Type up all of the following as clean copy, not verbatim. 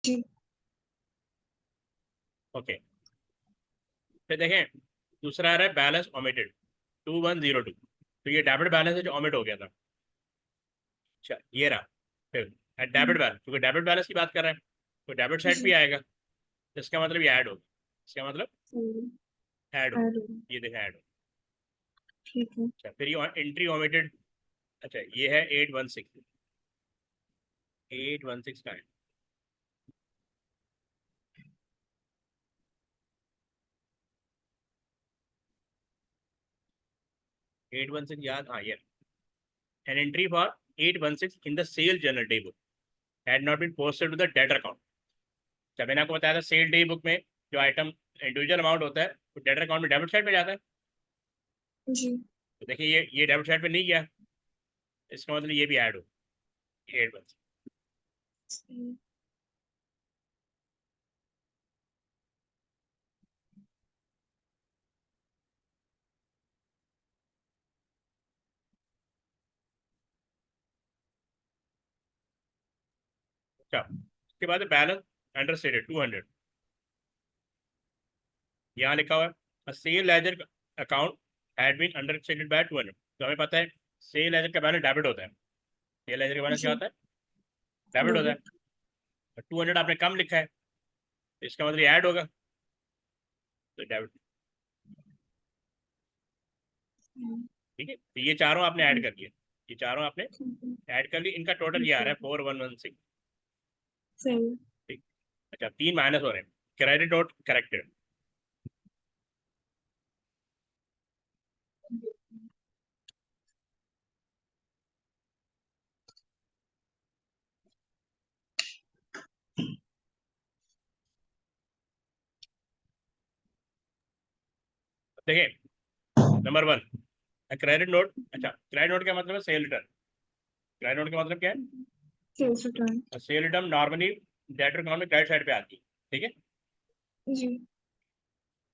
जी। Okay, फिर देखें दूसरा आ रहा है बैलेंस ओमिटेड 2102। तो ये डेबिट बैलेंस है जो ओमिट हो गया था। अच्छा ये रहा। फिर डेबिट बैलेंस, क्योंकि डेबिट बैलेंस की बात कर रहे हैं तो डेबिट साइड पे जी। आएगा। इसका मतलब ये ऐड होगा, इसका मतलब सही। ऐड हो। ऐड होगा। ये देखा ऐड हो। ठीक है। अच्छा फिर ये एंट्री ओमिटेड। अच्छा ये है 816। 816 का है। 816 याद, हाँ ये an entry for 816 in the sale journal day book had not been posted to the debtor account. जब मैंने आपको बताया था सेल डे बुक में जो आइटम इंडिविजुअल अमाउंट होता है वो डेटर अकाउंट में डेबिट साइड पे जाता है। जी। तो देखिए ये डेबिट साइड पे नहीं गया, इसका मतलब ये भी ऐड हो 816। सही। अच्छा उसके बाद बैलेंस अंडर स्टेटेड 200। यहाँ लिखा हुआ है sale ledger account had been understated by 200। तो हमें पता है सेल लेजर का बैलेंस डेबिट होता है। सेल लेजर का बैलेंस क्या जी। होता है? डेबिट होता डेबिट। है। 200 आपने कम लिखा है तो इसका मतलब ऐड होगा, तो डेबिट। ठीक है, तो ये चारों आपने ऐड कर दिए। ये चारों आपने ठीक है। ऐड कर ली, इनका टोटल ये ठीक आ रहा है। है 4116। सही। ठीक। अच्छा 3 माइनस हो रहे हैं, क्रेडिट नोट करेक्टेड। देखिए नंबर 1 क्रेडिट नोट। अच्छा क्रेडिट नोट का मतलब है सेल रिटर्न। क्रेडिट नोट का मतलब क्या सेल्स रिटर्न। है? Cell return normally debtor account में क्रेडिट साइड पे आती है। ठीक है, जी।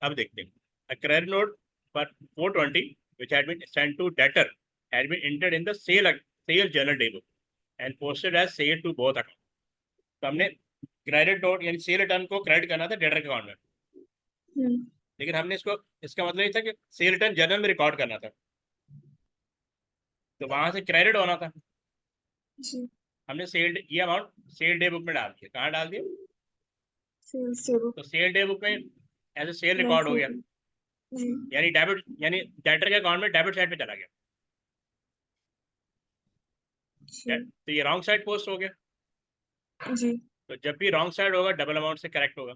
अब देखते हैं क्रेडिट नोट पर 420 which had been sent to debtor had been entered in the sale journal table and posted as sale to both account। तो हमने क्रेडिट नोट यानी सेल रिटर्न को क्रेडिट करना था डेटर अकाउंट में, हम्म। लेकिन हमने इसको, इसका मतलब ये था कि सेल रिटर्न जर्नल में रिकॉर्ड करना था, तो वहां से क्रेडिट होना था। जी। हमने सेल ये अमाउंट सेल डे बुक में डाल दिया। कहाँ डाल दिया? Sales table. तो सेल डे बुक में as a sale net record हो गया, सेल। जी। यानी डेबिट, यानी डेटर के अकाउंट में डेबिट साइड पे चला गया। जी। तो ये रॉन्ग साइड पोस्ट हो गया। जी। तो जब भी रॉन्ग साइड होगा डबल अमाउंट से करेक्ट होगा।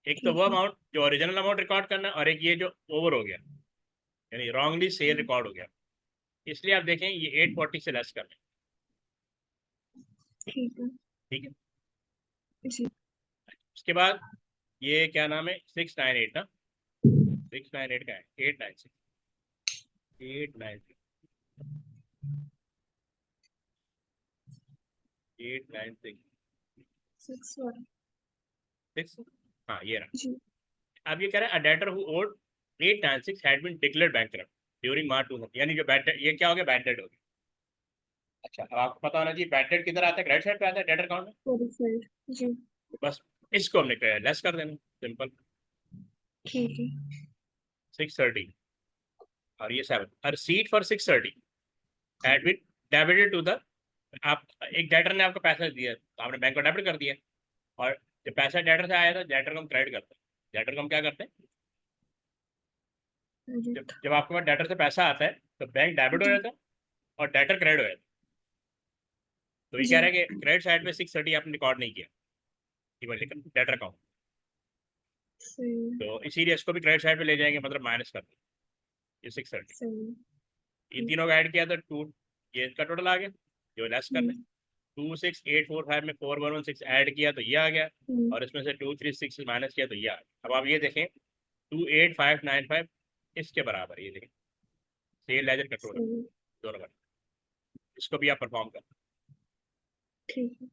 एक तो वो ठीक है। अमाउंट जो ओरिजिनल अमाउंट रिकॉर्ड करना है, और एक ये जो ओवर हो गया यानी रॉन्गली सेल रिकॉर्ड हो गया। इसलिए आप देखें ये 840 से लेस कर लें। ठीक है। ठीक है, जी। उसके बाद ये क्या नाम है 698 ना, 698 का है 896। 6 1। 6, हाँ ये रहा। जी। अब ये कह रहा है a debtor who owed 896 had been declared bankrupt during March 2000, यानी जो बैड ये क्या हो गया, बैड डेट हो गया। अच्छा अब आपको पता होना चाहिए बैड डेट किधर आता है, क्रेडिट साइड पे आता है डेटर अकाउंट में। वेरीफाइड। जी। तो बस इसको हमने लेस कर देना, सिंपल। ठीक है। 630 और ये 7, और receipt for 630 had been debited to the, आप एक डेटर ने आपको पैसा दिया तो आपने बैंक को डेबिट कर दिया, और जब पैसा डेटर से आया था डेटर को हम क्रेडिट करते हैं। डेटर को हम क्या करते हैं, जब क्रेडिट। जब आपके पास डेटर से पैसा आता है तो बैंक डेबिट हो जी। जाता है और डेटर क्रेडिट हो जाता है। तो ये कह जी। रहा है कि क्रेडिट साइड में 630 आपने रिकॉर्ड नहीं किया, केवल डेटर अकाउंट। सही। तो इसीलिए इसको भी क्रेडिट साइड पे ले जाएंगे, मतलब माइनस कर देंगे ये 630। सही। इन ठीक। तीनों का ऐड किया तो टू, ये इसका टोटल आ गया जो लेस करना है। हम्म। 26845 में 4116 ऐड किया तो ये आ गया, हम्म। और इसमें से 236 माइनस किया तो ये आ गया। अब आप ये देखें 28595 इसके बराबर, ये देखें सेल लेजर का टोटल सही। दोनों का। इसको भी आप परफॉर्म कर। ठीक है।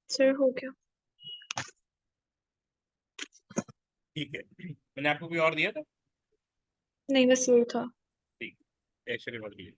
सर हो गया। ठीक है, मैंने आपको कोई और दिया था? नहीं, बस यही था। ठीक, एक सेकंड और कीजिए।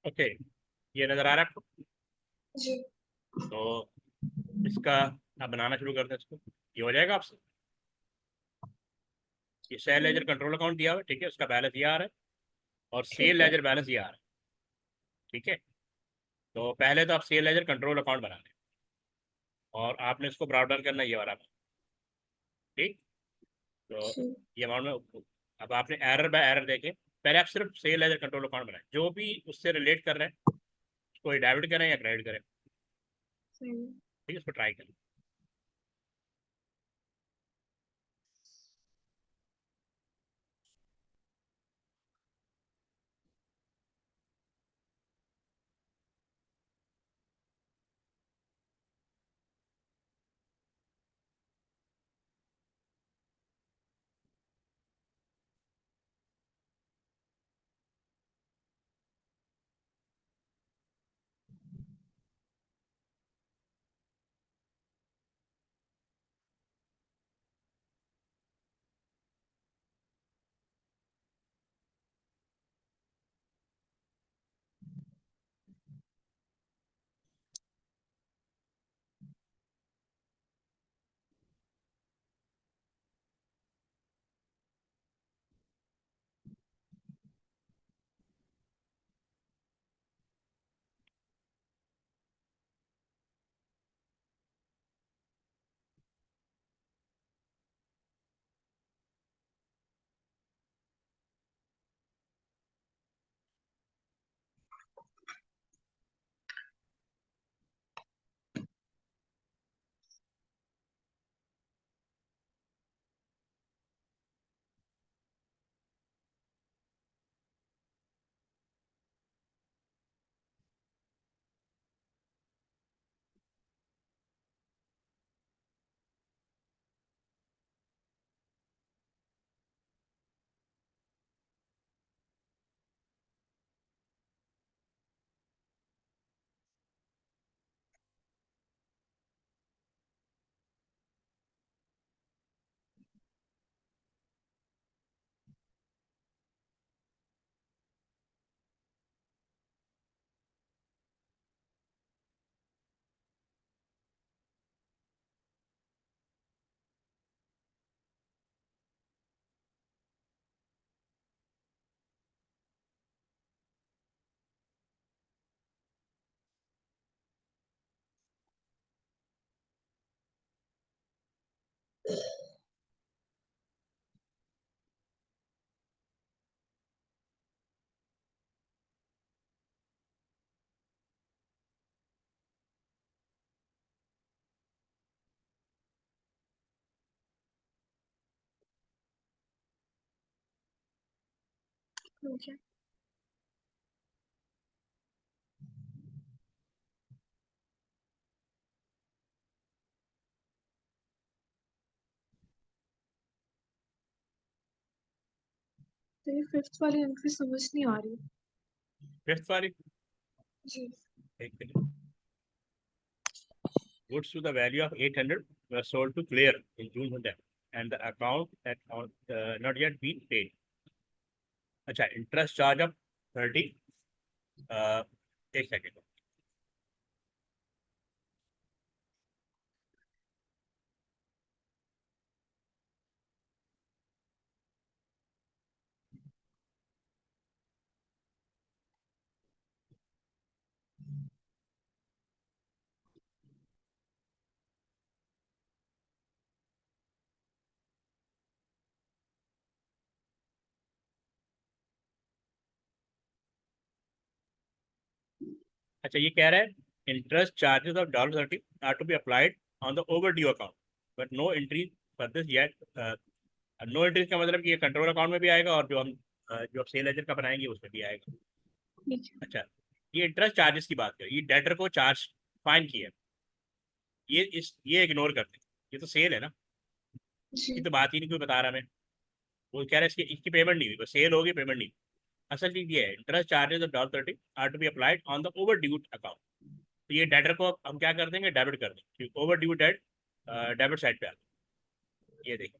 ओके, ये नजर आ रहा है आपको? जी। तो इसका आप बनाना शुरू करते हैं इसको, ये हो जाएगा आपसे। ये सेल लेजर कंट्रोल अकाउंट दिया हुआ है, ठीक है, उसका बैलेंस ये आ रहा है, और सेल ठीक है। लेजर बैलेंस ये आ रहा है, ठीक है। तो पहले तो आप सेल लेजर कंट्रोल अकाउंट बना लें, और आपने इसको ब्राउजर करना ये वाला, ठीक। तो जी। ये अमाउंट में, अब आपने एरर बाय एरर देखे, पहले आप सिर्फ सेल लेजर कंट्रोल अकाउंट बनाए, जो भी उससे रिलेट कर रहे हैं उसको डेबिट करें या क्रेडिट करें, सही है। ठीक है, इसको ट्राई करें। ओके। तो ये फिफ्थ वाली एंट्री समझ नहीं आ रही। फिफ्थ वाली, जी। एक minute. Goods to the value of 800 were sold to Claire in June of that, and the account had not yet been paid. अच्छा, इंटरेस्ट चार्ज ऑफ 30, एक सेकेंड। अच्छा, ये कह रहा है interest charges of $30 are to be applied on the overdue account, but no entry for this yet. No entries का मतलब कि ये कंट्रोल अकाउंट में भी आएगा, और जो हम जो आप सेल लेजर का बनाएंगे उसमें भी आएगा। ठीक है। अच्छा, ये इंटरेस्ट चार्जेस की बात करें, ये डेटर को चार्ज फाइन किया है, ये इग्नोर करते हैं, ये तो सेल है ना, इसकी जी। तो बात ही नहीं, कोई बता रहा मैं। वो कह रहा है इसकी पेमेंट नहीं हुई, बस सेल होगी, पेमेंट नहीं हुई। असल चीज ये है, interest charges of $30 are to be applied on the overdue account. तो ये डेटर को हम क्या कर देंगे, डेबिट कर देंगे, overdue date debit side पे आ गया। ये देखिए,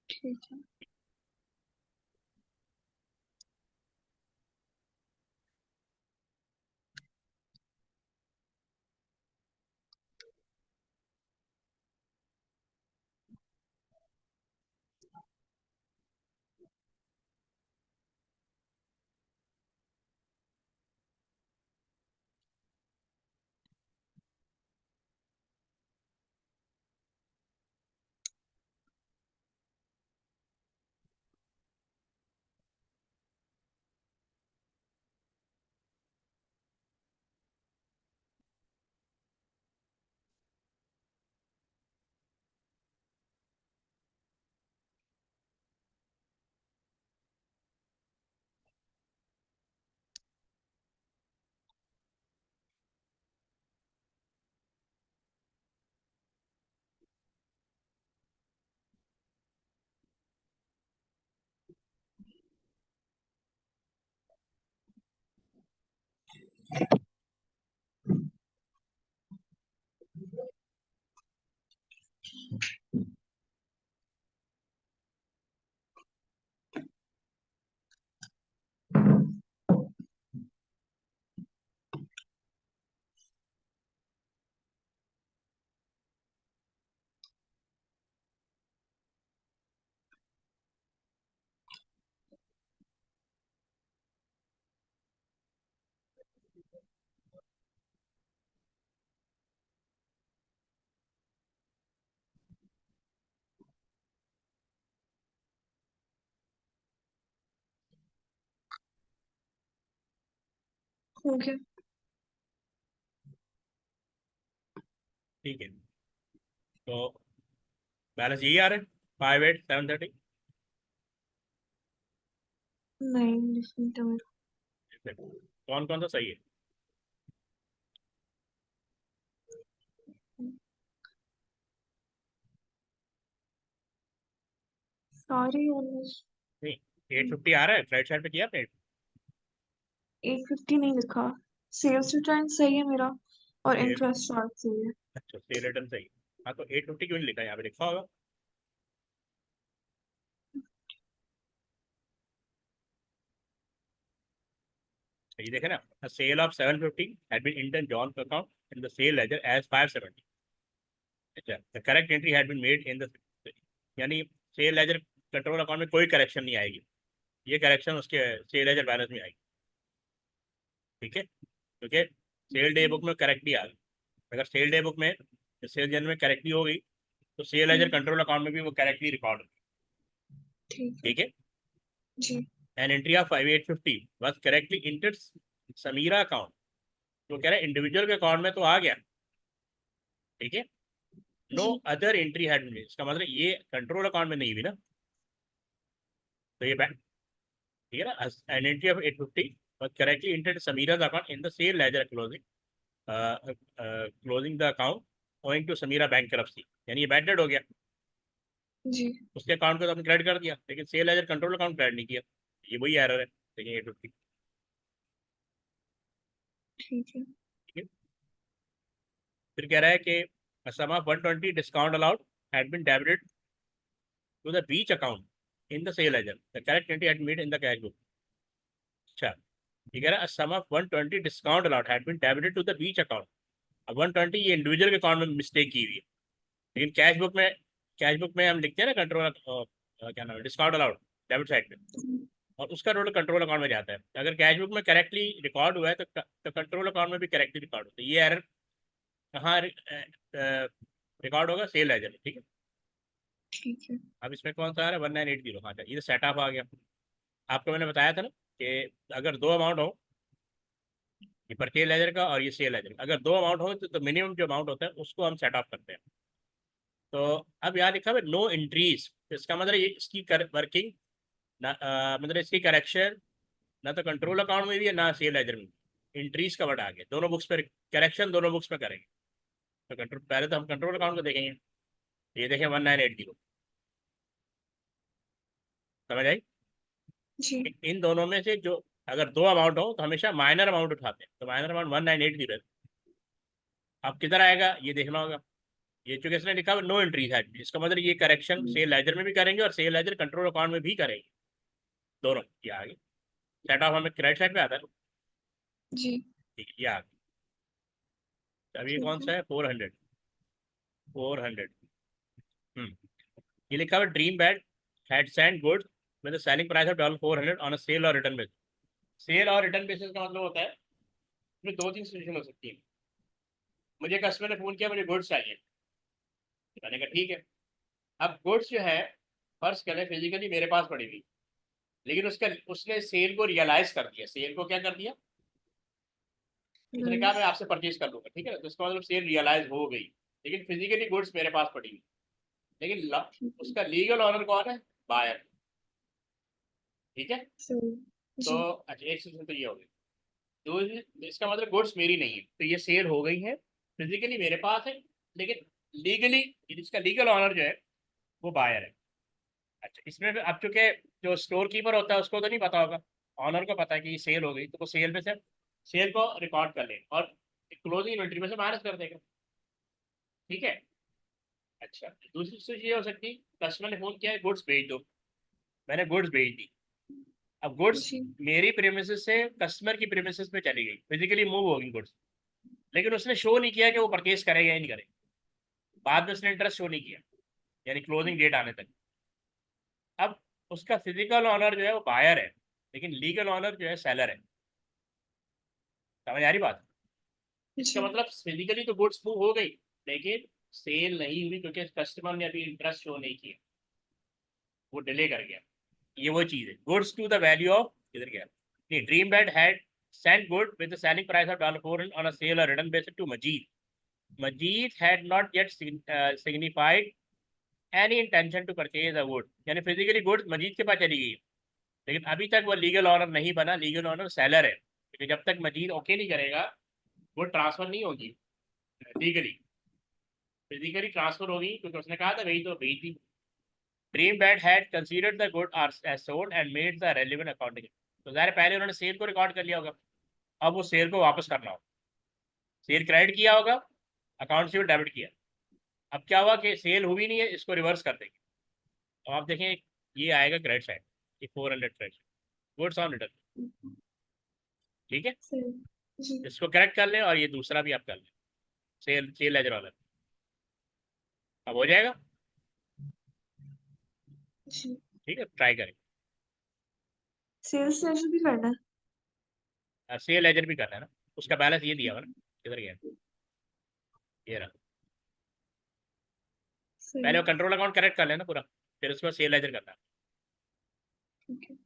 ठीक है। हो गया। ठीक है, तो बैलेंस यही आ रहा है 58,730। नहीं, डिफरेंट है मेरा। कौन कौन सा सही है? Sorry almost. नहीं, 850 आ रहा है, राइट साइड पे किया आपने? 850 नहीं लिखा। सेल्स रिटर्न सही है मेरा और सेल, इंटरेस्ट चार्ज सही है। अच्छा सेल रिटर्न सही। हाँ तो 850 क्यों नहीं लिखा? यहाँ पे लिखा होगा। ये देखे ना, cell of 750 had been entered John's account in the sale ledger as 570। अच्छा, the correct entry had been made in the, यानी सेल लेजर कंट्रोल अकाउंट में कोई करेक्शन नहीं आएगी, ये करेक्शन उसके सेल लेजर बैलेंस में आएगी। ठीक है, क्योंकि सेल डे बुक में करेक्टली आ गई। अगर सेल डे बुक में सेल जर्नल में करेक्टली हो गई तो सेल लेजर कंट्रोल अकाउंट में भी वो करेक्टली रिकॉर्ड होगी। ठीक है ठीक है, जी। An entry of 5850 was correctly entered Sameera account, तो कह रहा है इंडिविजुअल के अकाउंट में तो आ गया। ठीक है, नो जी अदर एंट्री हैड बीन, इसका मतलब ये कंट्रोल अकाउंट में नहीं हुई ना, तो ये बैक। ठीक है ना, N entry of 850 was correctly entered Samira's account in the sale ledger closing, closing the account owing to Samira bankruptcy, यानी ये बैड डेट हो गया। जी। उसके अकाउंट को तो हमने क्रेडिट कर दिया, लेकिन sale ledger control account credit नहीं किया, ये वही एरर है। देखिए 850। ठीक है ठीक है, फिर कह रहा है कि sum of 120 discount allowed had been debited to the beach account in the sale ledger. The correct entry had made in the cash book. अच्छा, ये कह रहा है sum of 120 discount allowed had been debited to the beach account. अब 120 ये individual के account में mistake की हुई है, लेकिन कैश बुक में हम लिखते हैं ना कंट्रोल, क्या नाम है, डिस्काउंट अलाउड डेबिट साइड पे, और उसका टोटल कंट्रोल अकाउंट में जाता है। अगर कैश बुक में करेक्टली रिकॉर्ड हुआ है तो कंट्रोल अकाउंट में भी करेक्टली रिकॉर्ड होता है। ये एरर कहाँ रिकॉर्ड होगा? सेल लेजर में। ठीक है, ठीक है अब इसमें कौन सा आ रहा है? 1980। हाँ, ये तो सेटअप आ गया। आपको मैंने बताया था ना कि अगर दो अमाउंट हो, ये परचेज लेजर का और ये सेल लेजर का, अगर दो अमाउंट हो तो मिनिमम जो अमाउंट होता है उसको हम सेट ऑफ करते हैं। तो अब यहाँ लिखा है नो इंट्रीज, तो इसका मतलब ये इसकी वर्किंग ना, मतलब इसकी करेक्शन ना तो कंट्रोल अकाउंट में भी है ना सेल लेजर में। इंट्रीज का वर्ड आ गया, दोनों बुक्स पर करेक्शन, दोनों बुक्स में करेंगे। तो कंट्रोल, पहले तो हम कंट्रोल अकाउंट को देखेंगे। ये देखें 1980, समझ आई? जी। इन दोनों में से जो, अगर दो अमाउंट हो तो हमेशा माइनर अमाउंट उठाते हैं, तो माइनर अमाउंट 1980 है। अब किधर आएगा ये देखना होगा। ये चूंकि इसने लिखा हुआ नो एंट्रीज है, इसका मतलब ये करेक्शन सेल लेजर में भी करेंगे और सेल लेजर कंट्रोल अकाउंट में भी करेंगे, दोनों। ये आगे सेट ऑफ हमें क्रेडिट साइड पे आता है। जी ठीक है, ये आगे। अब ये ठीक कौन है सा है? 400। 400। ये लिखा हुआ Dream bad had send goods with the selling price of $400 on a sale or return basis. Sale or return basis का मतलब होता है इसमें दो तीन सिचुएशन हो सकती है। मुझे कस्टमर ने फोन किया, मुझे गुड्स चाहिए, मैंने कहा ठीक है। अब गुड्स जो है, फर्स्ट करें फिजिकली मेरे पास पड़ी हुई, लेकिन उसने सेल को रियलाइज कर दिया। सेल को क्या कर दिया? उसने कहा मैं आपसे परचेज कर लूंगा, ठीक है, तो इसका मतलब सेल रियलाइज हो गई, लेकिन फिजिकली गुड्स मेरे पास पड़ी हुई। लेकिन उसका लीगल ऑनर कौन है? बायर। ठीक है, सही। तो जी अच्छा एक सिचुएशन तो ये हो गई। तो इसका मतलब गुड्स मेरी नहीं है, तो ये सेल हो गई है, फिजिकली मेरे पास है, लेकिन लीगली इसका लीगल ऑनर जो है वो बायर है। अच्छा, इसमें भी अब चूंकि जो स्टोर कीपर होता है उसको तो नहीं पता होगा, ऑनर को पता है कि ये सेल हो गई, तो वो सेल में से सेल को रिकॉर्ड कर ले और क्लोजिंग इन्वेंट्री में से माइनस कर देगा। ठीक है, अच्छा, दूसरी चीज ये हो सकती है, कस्टमर ने फोन किया है गुड्स भेज दो, मैंने गुड्स भेज दी। अब गुड्स जी मेरी प्रेमिसेस से कस्टमर की प्रेमिसेस पे चली गई, फिजिकली मूव हो गई गुड्स, लेकिन उसने शो नहीं किया कि वो परचेज करेगा या नहीं करेगा। बाद में उसने इंटरेस्ट शो नहीं किया, यानी क्लोजिंग डेट आने तक। अब उसका फिजिकल ऑनर जो है वो बायर है, लेकिन लीगल ऑनर जो है सेलर है। समझ आ रही बात? इसका जी मतलब फिजिकली तो गुड्स मूव हो गई, लेकिन सेल नहीं हुई क्योंकि कस्टमर ने अभी इंटरेस्ट शो नहीं किया, वो डिले कर गया। ये वो चीज है, goods to the value of, इधर गया नहीं, Dream Bed had sent good with the selling price of $4 on a sale or return basis to Majid. Majid had not yet signified any intention to purchase the wood. यानी physically goods मजीद के पास चली गई, लेकिन अभी तक वो legal honour नहीं बना, लीगल ऑनर सेलर है, क्योंकि जब तक मजीद ओके नहीं करेगा वो ट्रांसफर नहीं होगी लीगली। फिजिकली ट्रांसफर होगी क्योंकि उसने कहा था भेज दो, भेज दी। Dream bad had considered the good are as sold and made the relevant accounting. तो ज़ाहिर पहले उन्होंने सेल को रिकॉर्ड कर लिया होगा, अब वो सेल को वापस करना होगा। सेल क्रेडिट किया होगा, अकाउंट से डेबिट किया। अब क्या हुआ कि सेल हुई नहीं है, इसको रिवर्स कर देंगे। तो आप देखें ये आएगा क्रेडिट साइड, ये 400 क्रेडिट, गुड्स ऑन रिटर्न। ठीक है, सही। जी इसको करेक्ट कर लें और ये दूसरा भी आप कर लें, सेल सेल लेजर वाला। अब हो जाएगा। जी। ठीक है, ट्राई करें। सेल्स लेजर भी करना है। सेल लेजर भी करना है ना, उसका बैलेंस ये दिया हुआ ना, किधर गया, ये रहा। सही। पहले वो कंट्रोल अकाउंट करेक्ट कर लेना पूरा, फिर उसके बाद सेल लेजर करना है। ठीक है।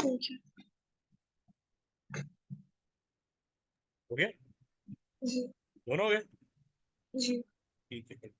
ठीक है। हो गया? जी। दोनों हो गए? जी। ठीक है।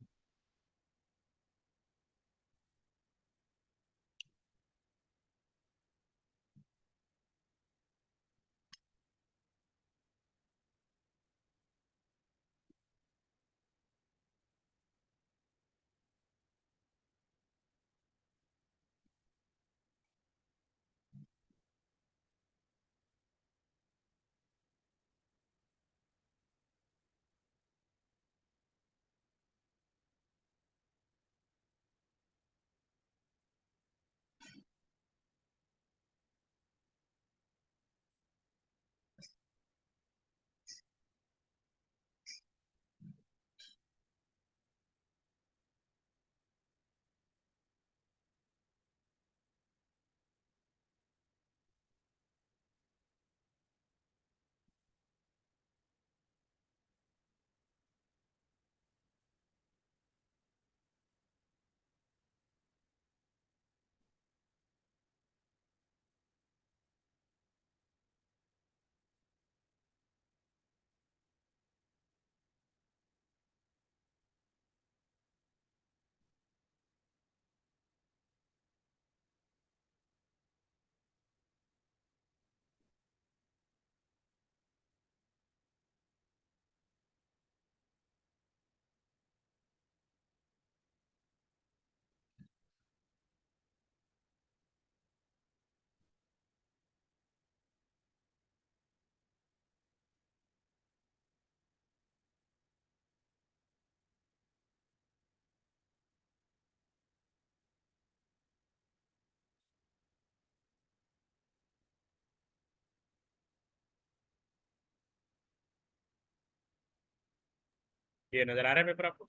ये नजर आ रहा है पेपर आपको?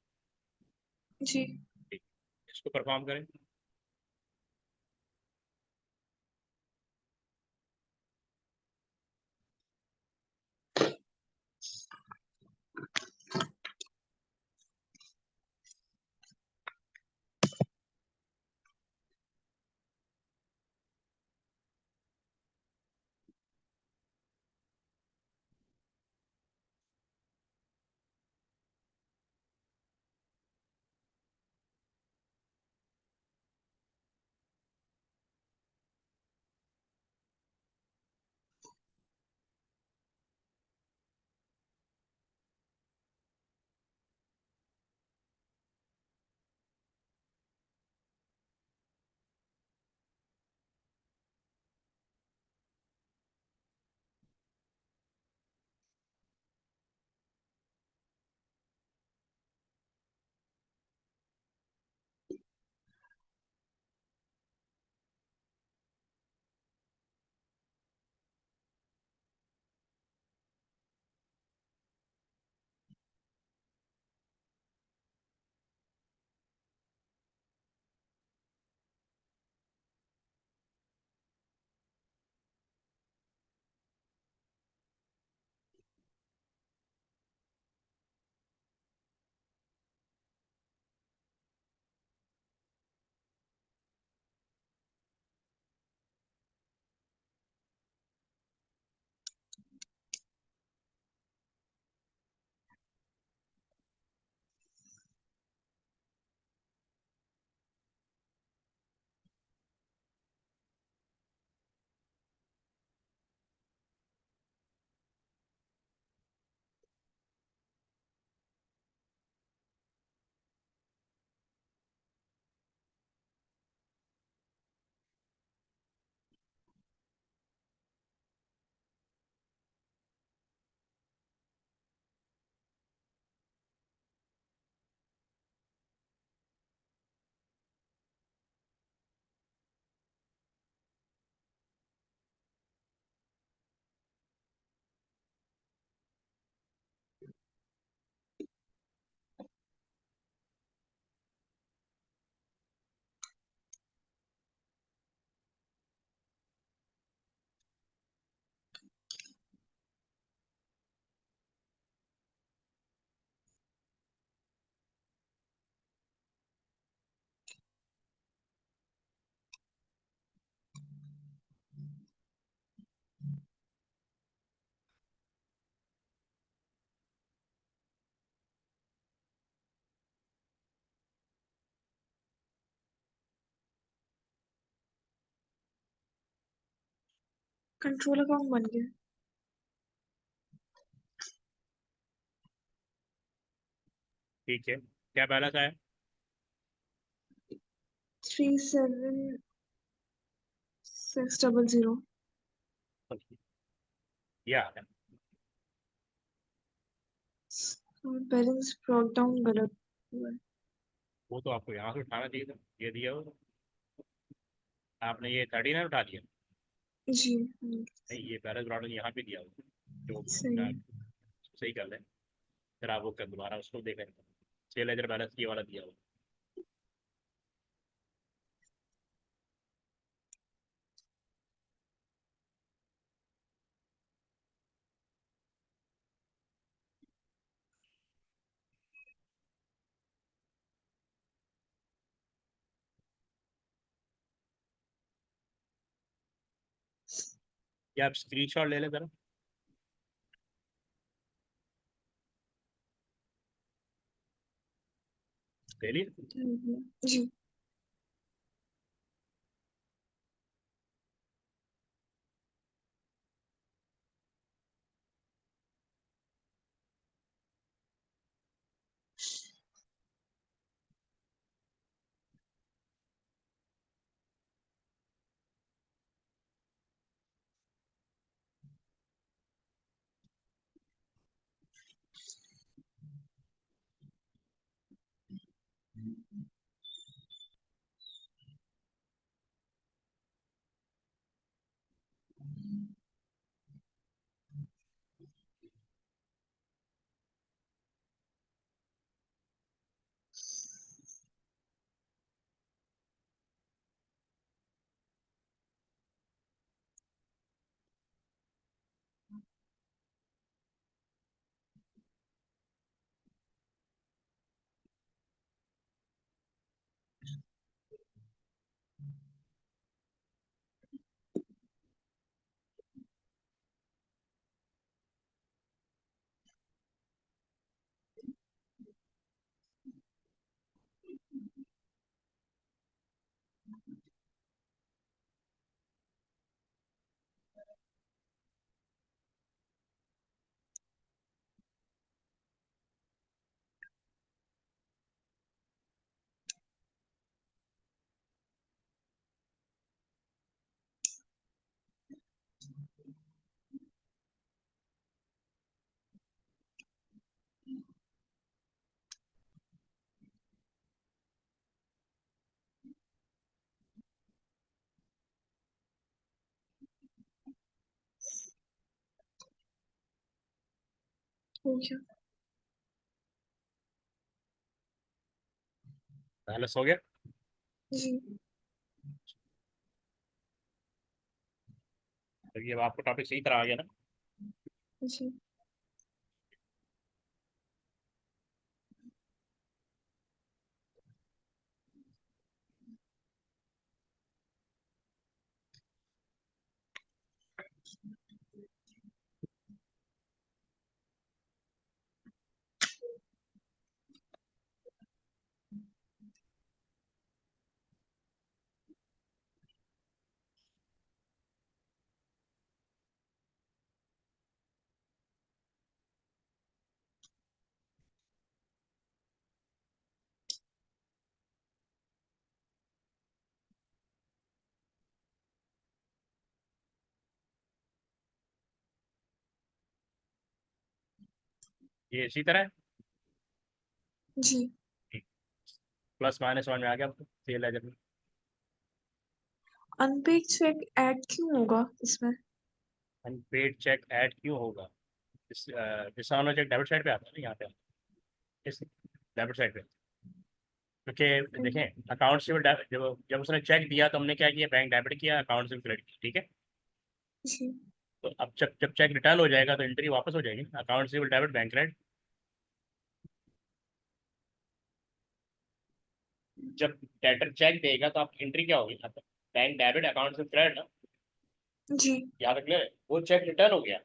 जी। ठीक। इसको परफॉर्म करें। कंट्रोल अकाउंट बन गया। ठीक है, क्या बैलेंस आया? 37,600। ये आ गया। बैलेंस ब्रॉट डाउन गलत हुआ है। वो तो आपको यहाँ से उठाना चाहिए था, ये दिया हो। आपने ये 39 उठा दिया। जी नहीं, ये बैलेंस ब्रॉड यहाँ पे दिया हो, जो सही है। सही कर लें। फिर आप वो कर दोबारा उसको देखें, सेल लेजर बैलेंस ये वाला दिया हो। या आप स्क्रीनशॉट ले लें जरा, ले लिए? जी हो गया। बैलेंस हो गया। जी तो ये अब आपको टॉपिक सही तरह आ गया ना? जी ये इसी तरह है। जी। प्लस माइनस समझ में आ गया आपको सेल लेजर में? अनपेड चेक ऐड क्यों होगा इसमें? अनपेड चेक ऐड क्यों होगा? इस डिसऑनर चेक डेबिट साइड पे आता है ना, यहाँ पे इस डेबिट साइड पे। क्योंकि देखें, अकाउंट से जब जब उसने चेक दिया तो हमने क्या किया, बैंक डेबिट किया, अकाउंट से क्रेडिट किया, ठीक है। जी तो अब जब जब चेक रिटर्न हो जाएगा तो एंट्री वापस हो जाएगी, अकाउंट से डेबिट बैंक क्रेडिट। जब डेटर चेक देगा तो आप एंट्री क्या होगी, बैंक डेबिट अकाउंट से क्रेडिट ना। जी याद रख ले, वो चेक रिटर्न हो गया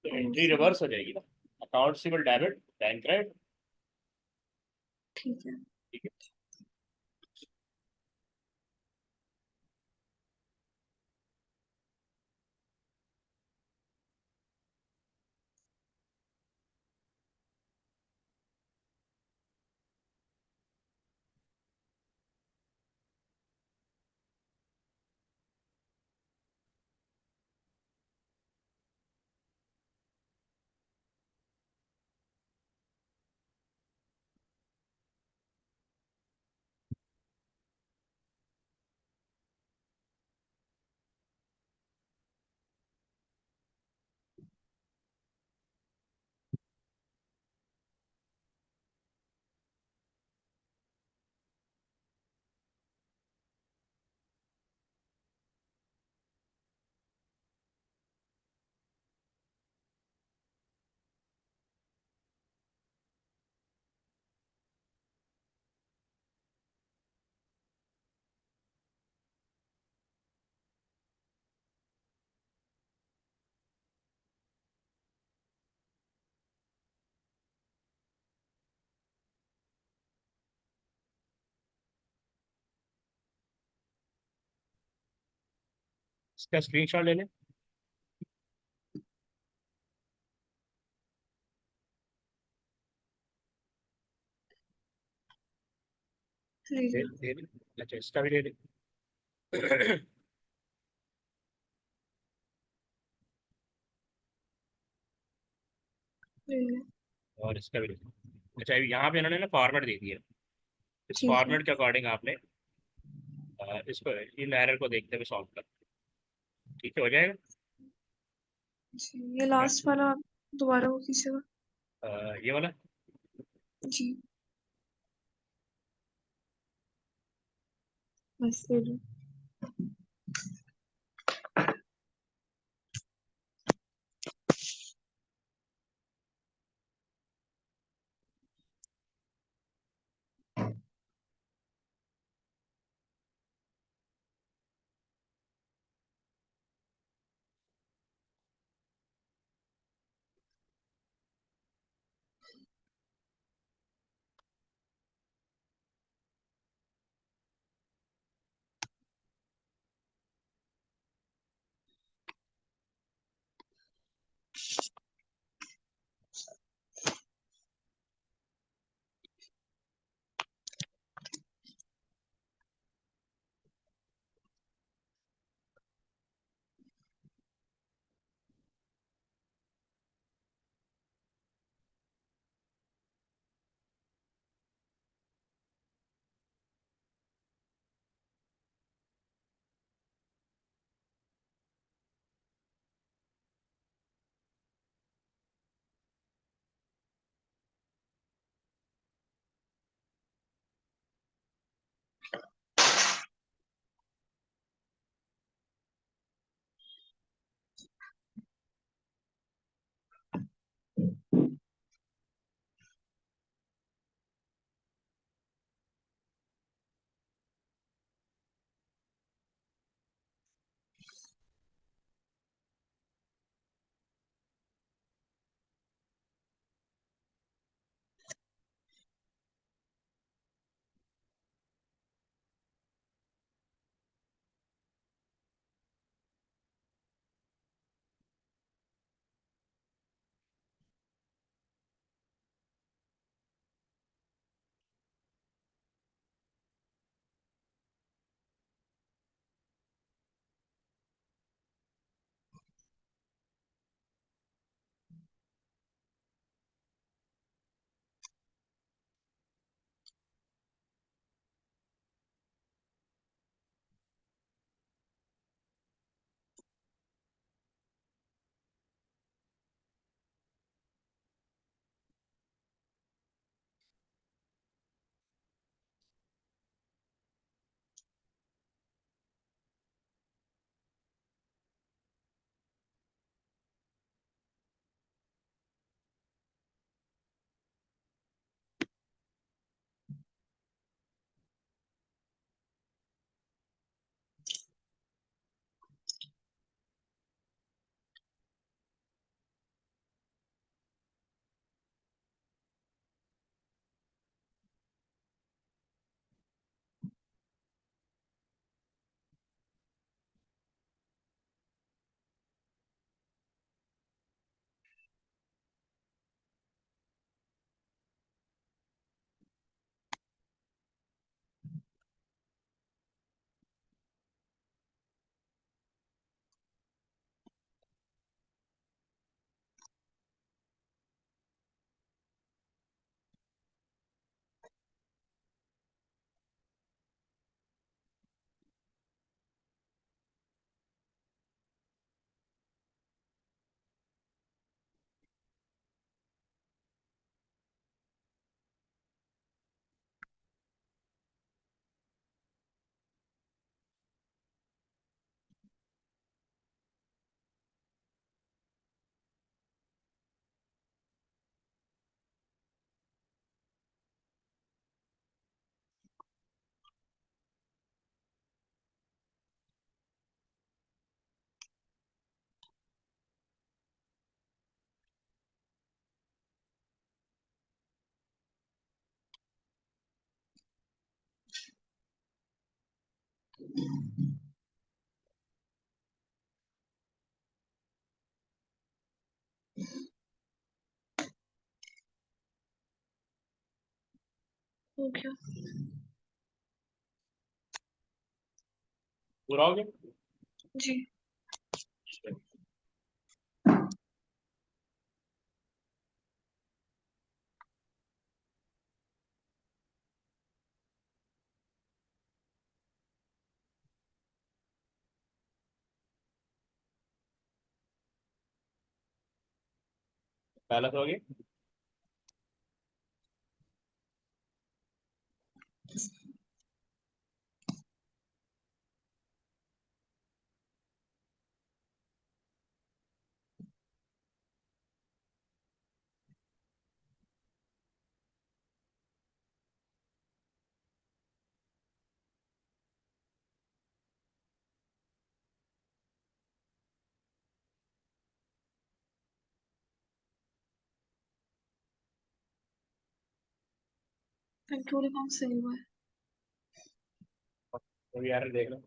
तो एंट्री ओके रिवर्स हो जाएगी ना, अकाउंट से डेबिट बैंक क्रेडिट। ठीक है। ठीक है। इसका स्क्रीनशॉट ले लें। ले ले लिया। ले लें। अच्छा, इसका भी ले लें। ले लिया। और इसका भी ले लें। अच्छा, अभी यहाँ पे इन्होंने ना फॉर्मेट दे दिया। इस ठीक है। फॉर्मेट के अकॉर्डिंग आपने इसको, इन एरर को देखते हुए सॉल्व कर। ठीक है, हो जाएगा। जी, ये लास्ट वाला दोबारा वो कीजिएगा। ये वाला। जी, बस ले लो। हो गया। पूरा हो गया। जी। पहला तो हो गया। कंट्रोल अकाउंट सही हुआ है। तो यार देख लो।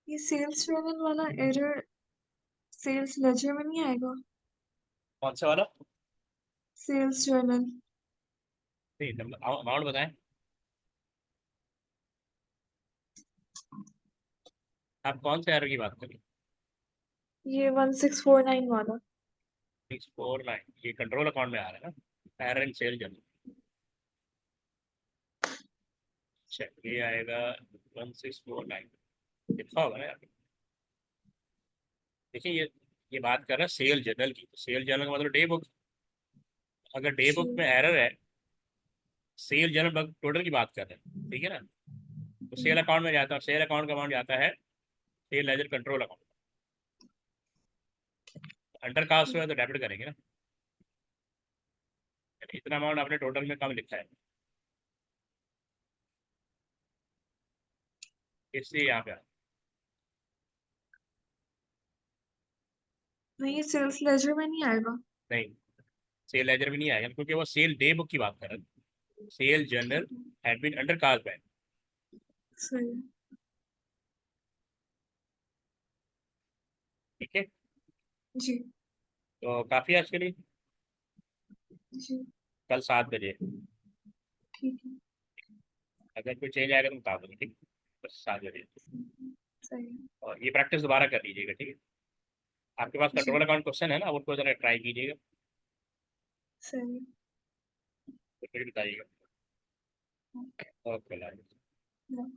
ये सेल्स जर्नल वाला एरर सेल्स लेजर में नहीं आएगा? कौन सा वाला? Sales journal. नहीं, अमाउंट बताएं। आप कौन से एरर की बात करें? ये 1649 वाला। 649 ये कंट्रोल अकाउंट में आ रहा है ना, एरर इन सेल जर्नल। अच्छा, ये आएगा 1649, लिखा होगा ना यार। देखिए ये बात कर रहा है सेल जर्नल की। सेल जर्नल का मतलब डे बुक। अगर डे जी। बुक में एरर है, सेल जर्नल टोटल की बात कर रहे हैं, ठीक है ना। तो सेल अकाउंट में जाता है, सेल अकाउंट का अमाउंट जाता है sale ledger control account. Undercast हुआ तो डेबिट करेंगे ना। इतना अमाउंट आपने टोटल में कम लिखा है, इसलिए यहाँ पे नहीं, ये सेल्स लेजर में नहीं आएगा। नहीं, सेल लेजर भी नहीं आएगा क्योंकि वो सेल डे बुक की बात कर रहे हैं। Sale journal had been undercast by. सही है। ठीक है। जी। तो काफी आज के लिए। जी। कल 7 बजे ठीक है। अगर कोई चेंज आएगा तो बता दूंगी, ठीक है? बस 7 बजे। सही है। और ये प्रैक्टिस दोबारा कर लीजिएगा, ठीक है। आपके पास जी। कंट्रोल अकाउंट क्वेश्चन है ना, उनको जरा ट्राई कीजिएगा, सही है। तो फिर बताइएगा। ओके। ओके। बाय।